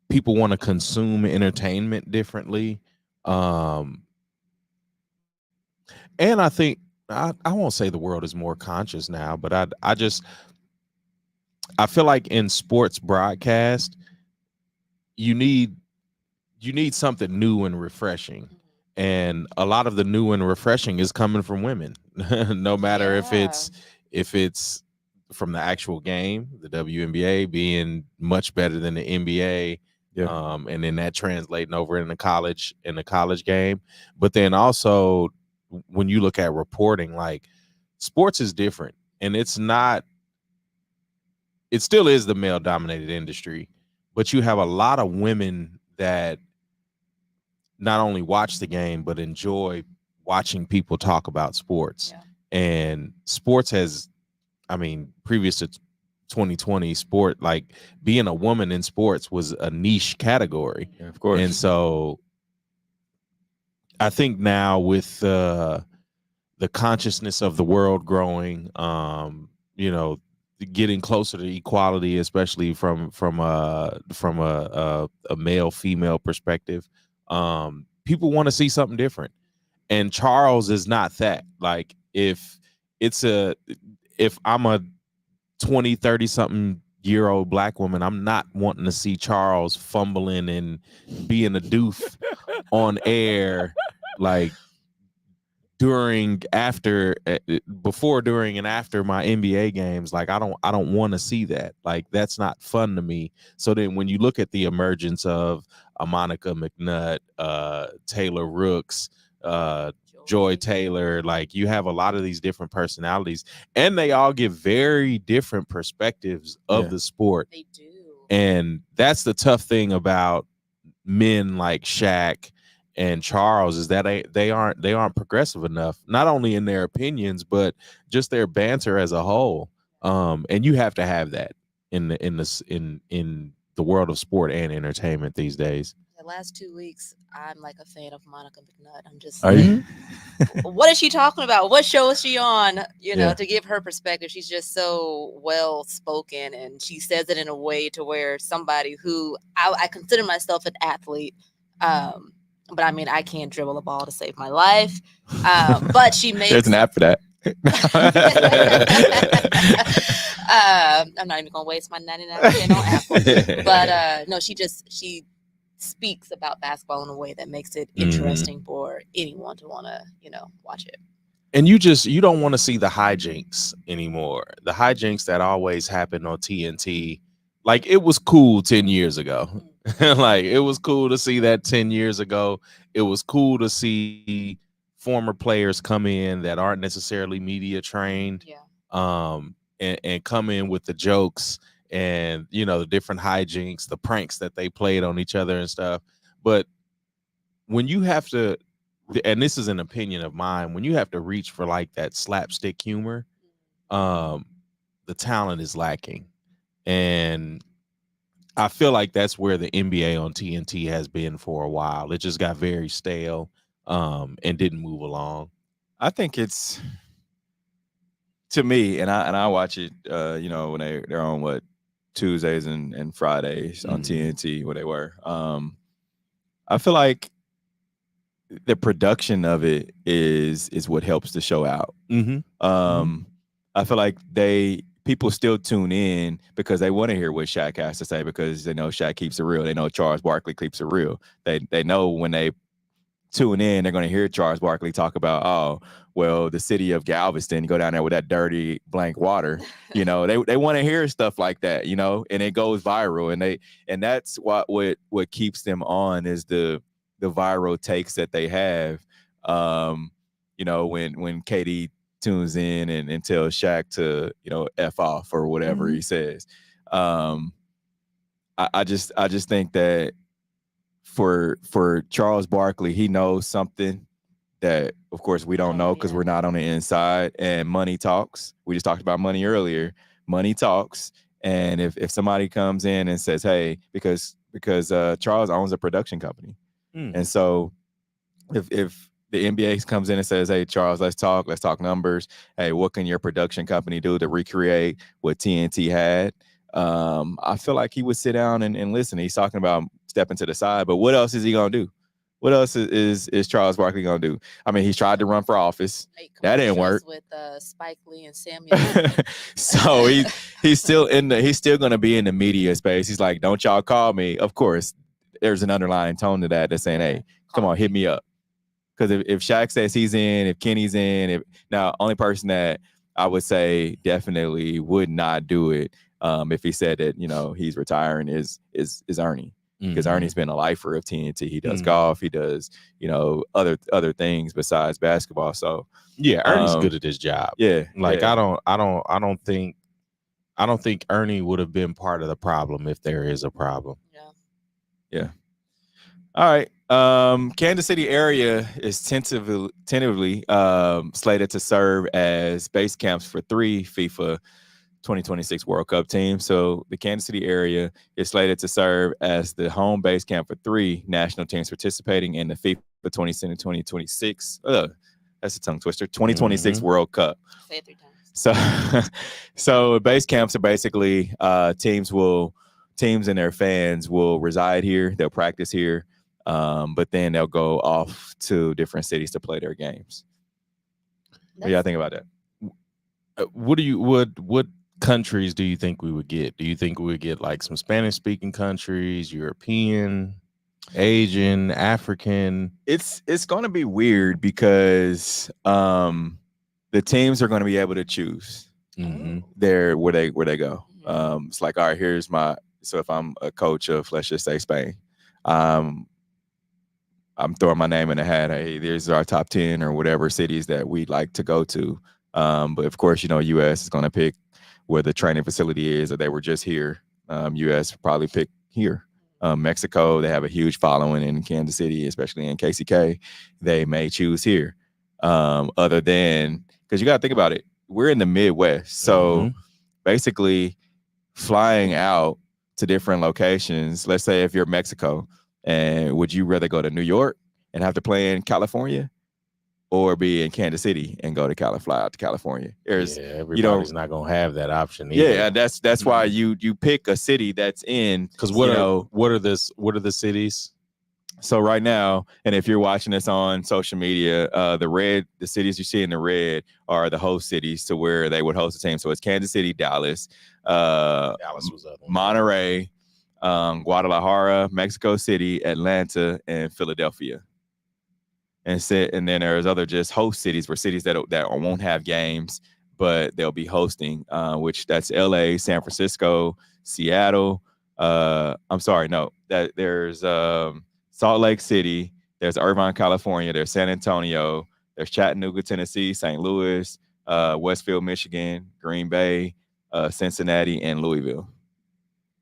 People want to consume entertainment differently. And I think I won't say the world is more conscious now, but I feel like in sports broadcast, you need something new and refreshing. And a lot of the new and refreshing is coming from women, no matter if it's from the actual game, the WNBA being much better than the NBA. Yeah. And then that translating over in the college game. But then also when you look at reporting, like sports is different, and it still is the male dominated industry, but you have a lot of women that not only watch the game, but enjoy watching people talk about sports. Yeah. And sports has, I mean, previous to 2020, sport, like being a woman in sports was a niche category. Yeah, of course. And so I think now with the consciousness of the world growing, you know, getting closer to equality, especially from a male female perspective, people want to see something different. And Charles is not that. Like if I'm a 20, 30 something year old black woman, I'm not wanting to see Charles fumbling and being a doof on air, like before, during, and after my NBA games. Like I don't want to see that. Like that's not fun to me. So then when you look at the emergence of a Monica McNutt, Taylor Rooks, Joy Taylor, like you have a lot of these different personalities, and they all give very different perspectives of the sport. They do. And that's the tough thing about men like Shaq and Charles, is that they aren't progressive enough, not only in their opinions, but just their banter as a whole. And you have to have that in the world of sport and entertainment these days. The last 2 weeks, I'm like a fan of Monica McNutt. I'm just. Are you? What is she talking about? What show is she on? You know, to give her perspective. She's just so well spoken, and she says it in a way to where somebody who I consider myself an athlete, but I mean I can't dribble a ball to save my life. But she makes. There's an app for that. I'm not even gonna waste my 99 cents on Apple. But no, she speaks about basketball in a way that makes it interesting for anyone to want to, watch it. And you don't want to see the hijinks anymore. The hijinks that always happened on TNT. Like it was cool 10 years ago. Like it was cool to see that 10 years ago. It was cool to see former players come in that aren't necessarily media trained. And come in with the jokes and the different hijinks, the pranks that they played on each other and stuff. But when you have to, and this is an opinion of mine, when you have to reach for like that slapstick humor, the talent is lacking. And I feel like that's where the NBA on TNT has been for a while. It just got very stale and didn't move along. I think it's, to me, and I watch it, when they're on Tuesdays and Fridays on TNT, where they were. I feel like the production of it is what helps the show out. I feel like people still tune in because they want to hear what Shaq has to say, because they know Shaq keeps it real. They know Charles Barkley keeps it real. They know when they tune in, they're going to hear Charles Barkley talk about, the city of Galveston, go down there with that dirty blank water. They want to hear stuff like that, and it goes viral. And that's what keeps them on, is the viral takes that they have. When KD tunes in and tells Shaq to, F off or whatever he says. I just think that for Charles Barkley, he knows something that, of course, we don't know because we're not on the inside. And money talks. We just talked about money earlier. Money talks. And if somebody comes in and says, hey, because Charles owns a production company. And so if the NBA comes in and says, hey, Charles, let's talk numbers. Hey, what can your production company do to recreate what TNT had? I feel like he would sit down and listen. He's talking about stepping to the side, but what else is he going to do? What else is Charles Barkley going to do? I mean, he's tried to run for office. That didn't work. With Spike Lee and Samuel. So he's still going to be in the media space. He's like, don't y'all call me. Of course, there's an underlying tone to that that's saying, hey, come on, hit me up. Because if Shaq says he's in, if Kenny's in, only person that I would say definitely would not do it if he said that, he's retiring is Ernie. because Mhm. Ernie's been a lifer of TNT. He does golf. He does, other things besides basketball. So Yeah, Ernie's good at his job. Yeah, Like yeah. I don't think Ernie would have been part of the problem if there is a problem. Yeah. All right. Kansas City area is tentatively slated to serve as base camps for 3 FIFA 2026 World Cup teams. So the Kansas City area is slated to serve as the home base camp for 3 national teams participating in the FIFA 2026. That's a tongue twister. 2026 World Cup. Say it 3 times. So base camps are basically teams and their fans will reside here. They'll practice here, but then they'll go off to different cities to play their games. What do y'all think about that? What countries do you think we would get? Do you think we would get like some Spanish-speaking countries, European, Asian, African? It's going to be weird because the teams are going to be able to choose where they go. It's like, all right, so if I'm a coach of, let's just say, Spain, I'm throwing my name in the hat. Hey, these are our top 10 or whatever cities that we'd like to go to. But of course, U.S. is going to pick where the training facility is, or they were just here. U.S. will probably pick here. Mexico, they have a huge following in Kansas City, especially in KCK. They may choose here. Other than, because you got to think about it, we're in the Midwest. So basically flying out to different locations, let's say if you're Mexico, and would you rather go to New York and have to play in California, or be in Kansas City and go to fly out to California? Everybody's not gonna have that option either. Yeah, that's why you pick a city that's in, because what are the cities? So right now, and if you're watching this on social media, the cities you see in the red are the host cities to where they would host a team. So it's Kansas City, Dallas, Dallas was up. Monterey, Guadalajara, Mexico City, Atlanta, and Philadelphia. And then there's other just host cities, where cities that won't have games, but they'll be hosting, which that's LA, San Francisco, Seattle. There's Salt Lake City, there's Irvine, California, there's San Antonio, there's Chattanooga, Tennessee, St. Louis, Westfield, Michigan, Green Bay, Cincinnati, and Louisville.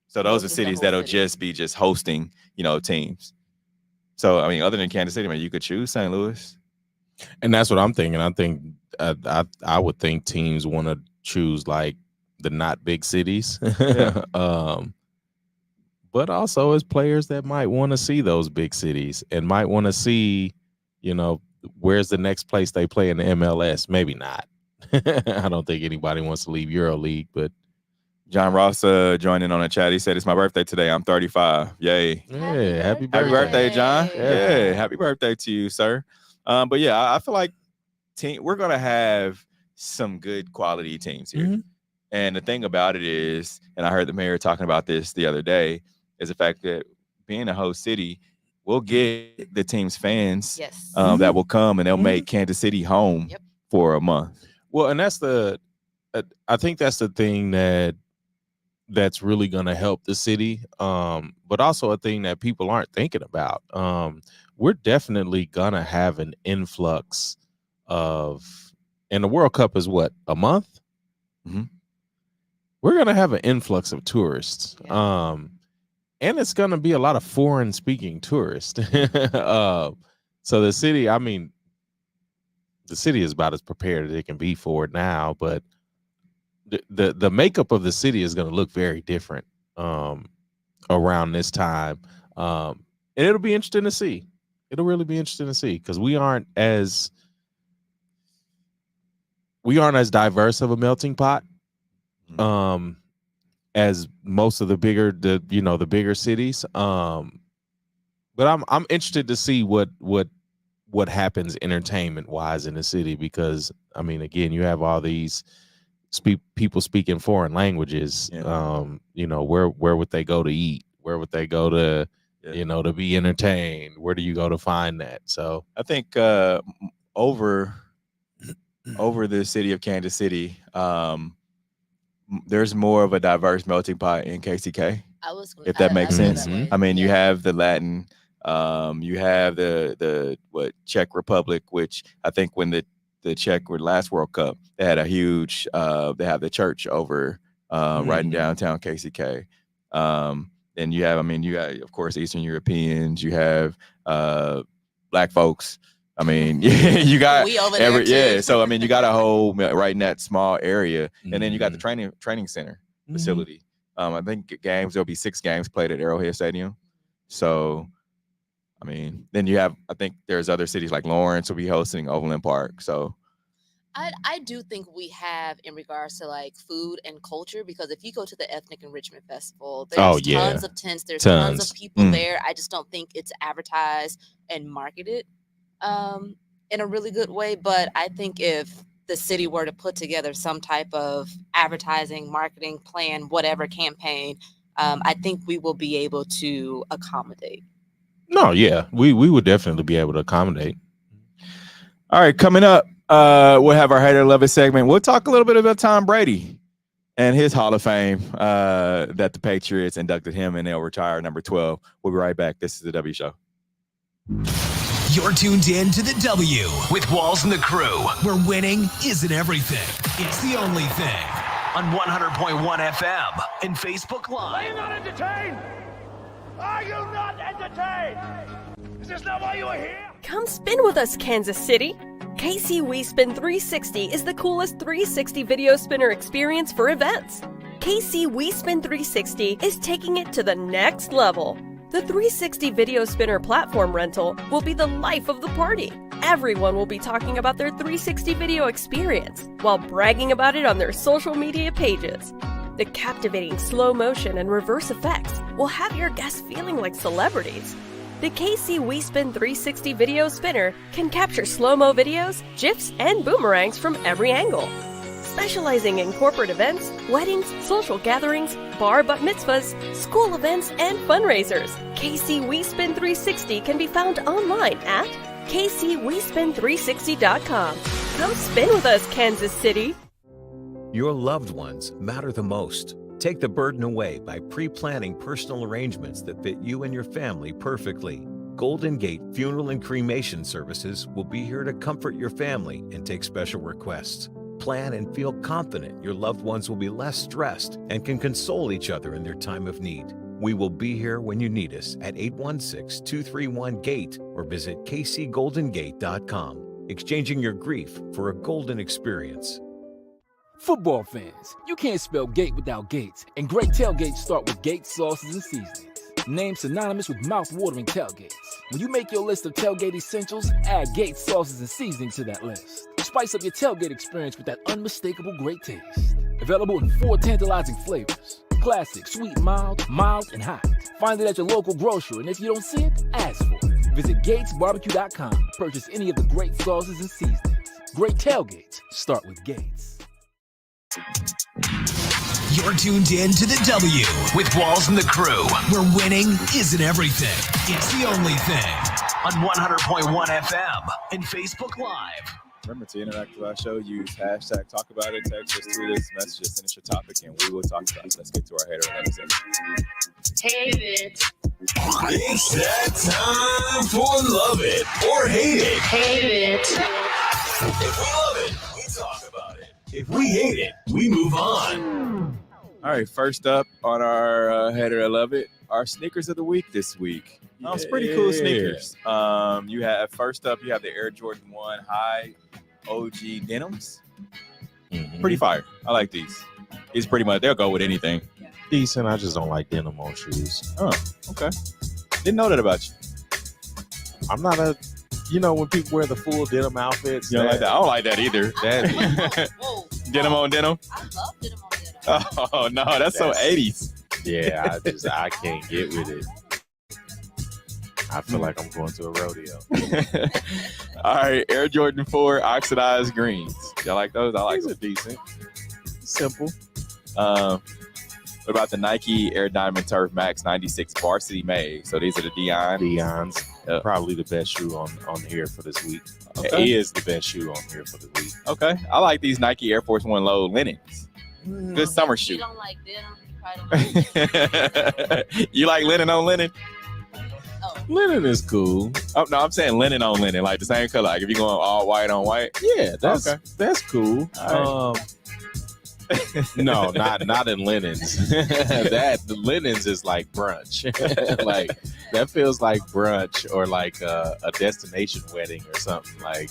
So those are cities that'll just be hosting, teams. So, I mean, other than Kansas City, you could choose St. Louis. And that's what I'm thinking. I think I would think teams want to choose like the not big cities. Yeah. But also as players that might want to see those big cities and might want to see, where's the next place they play in the MLS? Maybe not. I don't think anybody wants to leave EuroLeague, but John Ross joined in on the chat. He said, "It's my birthday today. I'm 35. Yay. Yeah, happy Happy birthday, John. Yeah. Yeah, happy birthday to you, sir." But yeah, I feel like we're going to have some good quality teams here. And the thing about it is, and I heard the mayor talking about this the other day, is the fact that being a host city, we'll get the team's fans that will come, and they'll make Kansas City home for a month. Well, and that's I think that's the thing that's really going to help the city, but also a thing that people aren't thinking about. We're definitely going to have an influx and the World Cup is what, a month? We're going to have an influx of tourists. And it's going to be a lot of foreign speaking tourists. So the city, the city is about as prepared as it can be for it now, but the makeup of the city is going to look very different around this time. And it'll be interesting to see. It'll really be interesting to see, because we aren't as diverse of a melting pot as most of the bigger cities. But I'm interested to see what happens entertainment wise in the city, because again, you have all these people speaking foreign languages. Where would they go to eat? Where would they go to to be entertained? Where do you go to find that? So I think over the city of Kansas City, there's more of a diverse melting pot in KCK. if that makes sense. That I mean, you have the Latin, you have the Czech Republic, which I think when the Czech were last World Cup, they had a huge they have the church over right in downtown KCK. And you have, you got, of course, Eastern Europeans, you have Black folks. You got we over there too. So you got a whole right in that small area, and then you got the training center facility. I think there'll be 6 games played at Arrowhead Stadium. So, then you have, I think there's other cities like Lawrence will be hosting Overland Park. So, I do think we have in regards to like food and culture, because if you go to the Ethnic Enrichment Festival, there's tons of tents, there's tons of people there. I just don't think it's advertised and marketed in a really good way. But I think if the city were to put together some type of advertising, marketing plan, whatever campaign, I think we will be able to accommodate. No, yeah, we would definitely be able to accommodate. All right, coming up, we'll have our Hater Love It segment. We'll talk a little bit about Tom Brady and his Hall of Fame that the Patriots inducted him and they'll retire number 12. We'll be right back. This is the W Show. You're tuned in to the W with Walls and the Crew, where winning isn't everything. It's the only thing. On 100.1 FM and Facebook Live. Are you not entertained? Are you not entertained? Is this not why you are here? Come spin with us, Kansas City. KC WeSpin 360 is the coolest 360 video spinner experience for events. KC WeSpin 360 is taking it to the next level. The 360 video spinner platform rental will be the life of the party. Everyone will be talking about their 360 video experience while bragging about it on their social media pages. The captivating slow motion and reverse effects will have your guests feeling like celebrities. The KC WeSpin 360 video spinner can capture slow-mo videos, GIFs, and boomerangs from every angle. Specializing in corporate events, weddings, social gatherings, bar bat mitzvahs, school events, and fundraisers, KC WeSpin 360 can be found online at kcwespin360.com. Come spin with us, Kansas City. Your loved ones matter the most. Take the burden away by pre-planning personal arrangements that fit you and your family perfectly. Golden Gate Funeral and Cremation Services will be here to comfort your family and take special requests. Plan and feel confident your loved ones will be less stressed and can console each other in their time of need. We will be here when you need us at 816-231-GATE or visit kcgoldengate.com. Exchanging your grief for a golden experience. Football fans, you can't spell gate without Gates, and great tailgates start with Gates sauces and seasonings. Named synonymous with mouth-watering tailgates. When you make your list of tailgate essentials, add Gates sauces and seasoning to that list. Spice up your tailgate experience with that unmistakable great taste. Available in 4 tantalizing flavors. Classic, sweet, mild, and hot. Find it at your local grocer, and if you don't see it, ask for it. Visit GatesBarbecue.com to purchase any of the great sauces and seasonings. Great tailgates start with Gates. You're tuned in to the W with Walls and the Crew, where winning isn't everything. It's the only thing. On 100.1 FM and Facebook Live. Remember to interact with our show, use hashtag talk about it, text us, tweet us, message us, send us your topic, and we will talk about it. Let's get to our Hater Love It segment. Hate it. It's that time for Love It or Hate It. Hate it. If we love it, we talk about it. If we hate it, we move on. All right, first up on our Hater I Love It, our sneakers of the week this week. It's pretty cool sneakers. You have first up, you have the Air Jordan 1 High OG Denims. Pretty fire. I like these. These pretty much, they'll go with anything. Decent. I just don't like denim on shoes. Oh, okay. Didn't know that about you. I'm not a, when people wear the full denim outfits. You don't like that? I don't like that either. Whoa. Denim on denim? I love denim on denim. Oh, no, that's so 80s. Yeah, I can't get with it. I feel like I'm going to a rodeo. All right, Air Jordan 4 oxidized greens. Y'all like those? I like those. Those are decent. Simple. What about the Nike Air Diamond Turf Max 96 Varsity Made? So these are the Dion's. Probably the best shoe on here for this week. Okay. It is the best shoe on here for the week. Okay. I like these Nike Air Force One Low linens. Good summer shoe. You don't like denim? You like linen on linen? Linen is cool. Oh no, I'm saying linen on linen, like the same color. Like if you're going all white on white. Yeah, that's cool. No, not in linens. The linens is like brunch. Like that feels like brunch or like a destination wedding or something. Like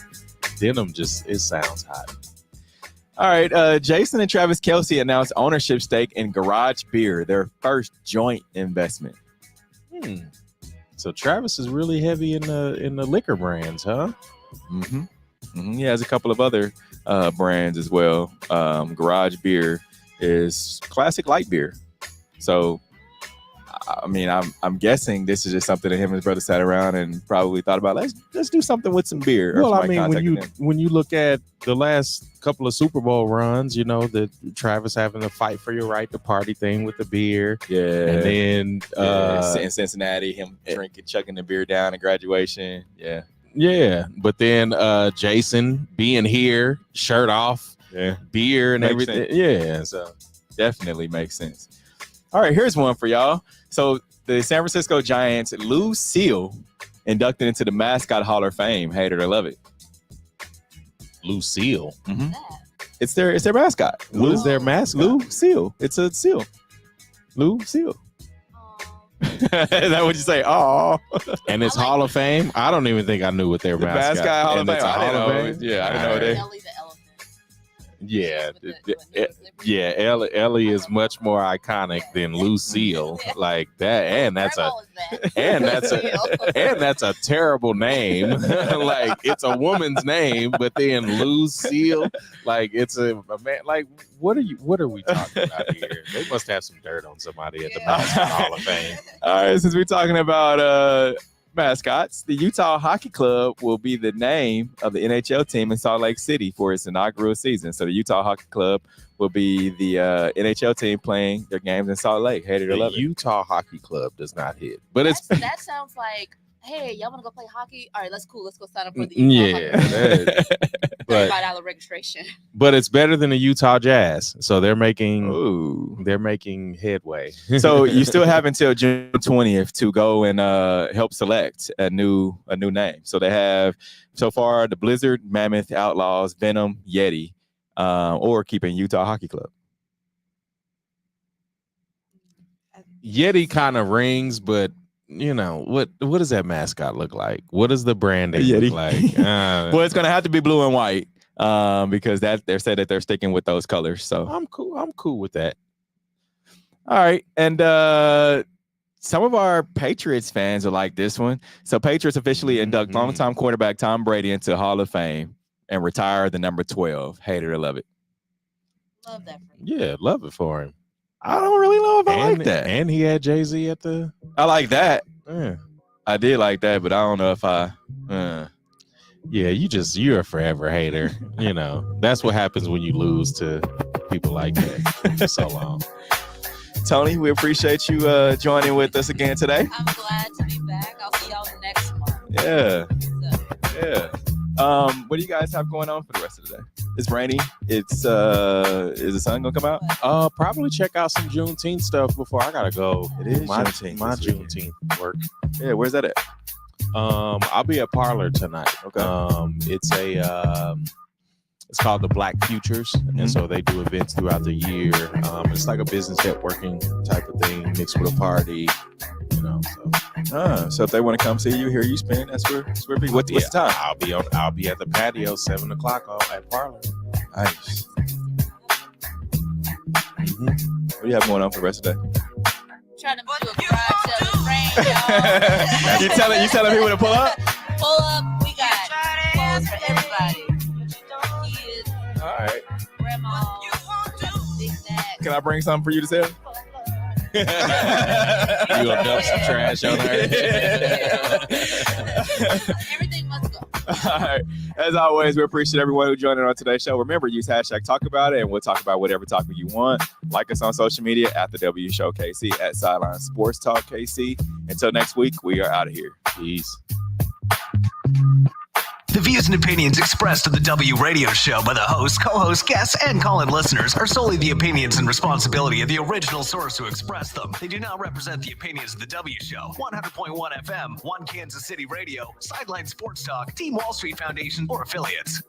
denim it sounds hot. All right, Jason and Travis Kelce announced ownership stake in Garage Beer, their first joint investment. So Travis is really heavy in the liquor brands, huh? He has a couple of other brands as well. Garage Beer is classic light beer. So, I mean, I'm guessing this is just something that him and his brother sat around and probably thought about. Let's do something with some beer. Well, I mean, when you look at the last couple of Super Bowl runs, you know, the Travis having to fight for your right to party thing with the beer. Yeah. And then in Cincinnati, him chugging the beer down at graduation. Yeah. Yeah. But then Jason being here, shirt off, beer and Makes everything. sense. Yeah. So definitely makes sense. All right, here's one for y'all. So the San Francisco Giants, Lou Seal, inducted into the Mascot Hall of Fame. Hate it or love it. Lucille. It's their mascot. What is their mascot? Lou Seal. It's a seal. Lou Seal. Is that what you say? Oh, and it's Hall of Fame. I don't even think I knew what their mascot. Hall of Fame. It's a Hall of Fame. Yeah, I didn't know that. Ellie the elephant. Yeah, Ellie is much more iconic than Lucille. Like that, and that's a terrible name. Like it's a woman's name, but then Lucille, like it's a man. Like what are we talking about here? They must have some dirt on somebody at the Mascot Hall of Fame. All right, since we're talking about mascots, the Utah Hockey Club will be the name of the NHL team in Salt Lake City for its inaugural season. So the Utah Hockey Club will be the NHL team playing their games in Salt Lake. Hate it or love it. Utah Hockey Club does not hit, but that sounds like, hey, y'all want to go play hockey? All right, let's go sign up for the Utah Hockey Club. But $35 registration. But it's better than the Utah Jazz, so they're making headway. So you still have until June 20th to go and help select a new name. So they have so far the Blizzard, Mammoth, Outlaws, Venom, Yeti, or keeping Utah Hockey Club. Yeti kind of rings, but you know what does that mascot look like? What does the branding look like? Well, it's gonna have to be blue and white because they said that they're sticking with those colors. So I'm cool with that. All right, and some of our Patriots fans are like this one. So Patriots officially induct longtime quarterback Tom Brady into Hall of Fame and retire the number 12. Hate it or love it. Love that. Yeah, love it for him. I don't really know if I like that. And he had Jay-Z at the... I like that. Yeah. I did like that, but I don't know if I... Yeah, you're a forever hater. You know, that's what happens when you lose to people like that for so long. Tony, we appreciate you joining with us again today. I'm glad to be back. I'll see y'all next month. Yeah. What do you guys have going on for the rest of the day? It's rainy. It's is the sun gonna come out? Probably check out some Juneteenth stuff before I gotta go. It is my Juneteenth work. Yeah, where's that at? I'll be at Parlor tonight. Okay. It's called the Black Futures, and so they do events throughout the year. It's like a business networking type of thing mixed with a party, you know. So if they want to come see you, hear you spin, that's where be. What's the time? I'll be at the patio 7:00 at Parlor. Nice. What do you have going on for the rest of the day? Trying to do a garage sale in rain, y'all. you telling people to pull up? Pull up. We got clothes for everybody. Kids, all right. grandma, big dad. Can I bring something for you to sell? You gonna dump some trash on her? Everything must go. All right. As always, we appreciate everyone who joined in on today's show. Remember, use #TalkAboutIt, and we'll talk about whatever topic you want. Like us on social media at the W Show KC, at Sideline Sports Talk KC. Until next week, we are out of here. Peace. The views and opinions expressed on the W Radio Show by the host, co-host, guests, and call-in listeners are solely the opinions and responsibility of the original source who expressed them. They do not represent the opinions of the W Show, 100.1 FM, One Kansas City Radio, Sideline Sports Talk, Team Wall Street Foundation, or affiliates.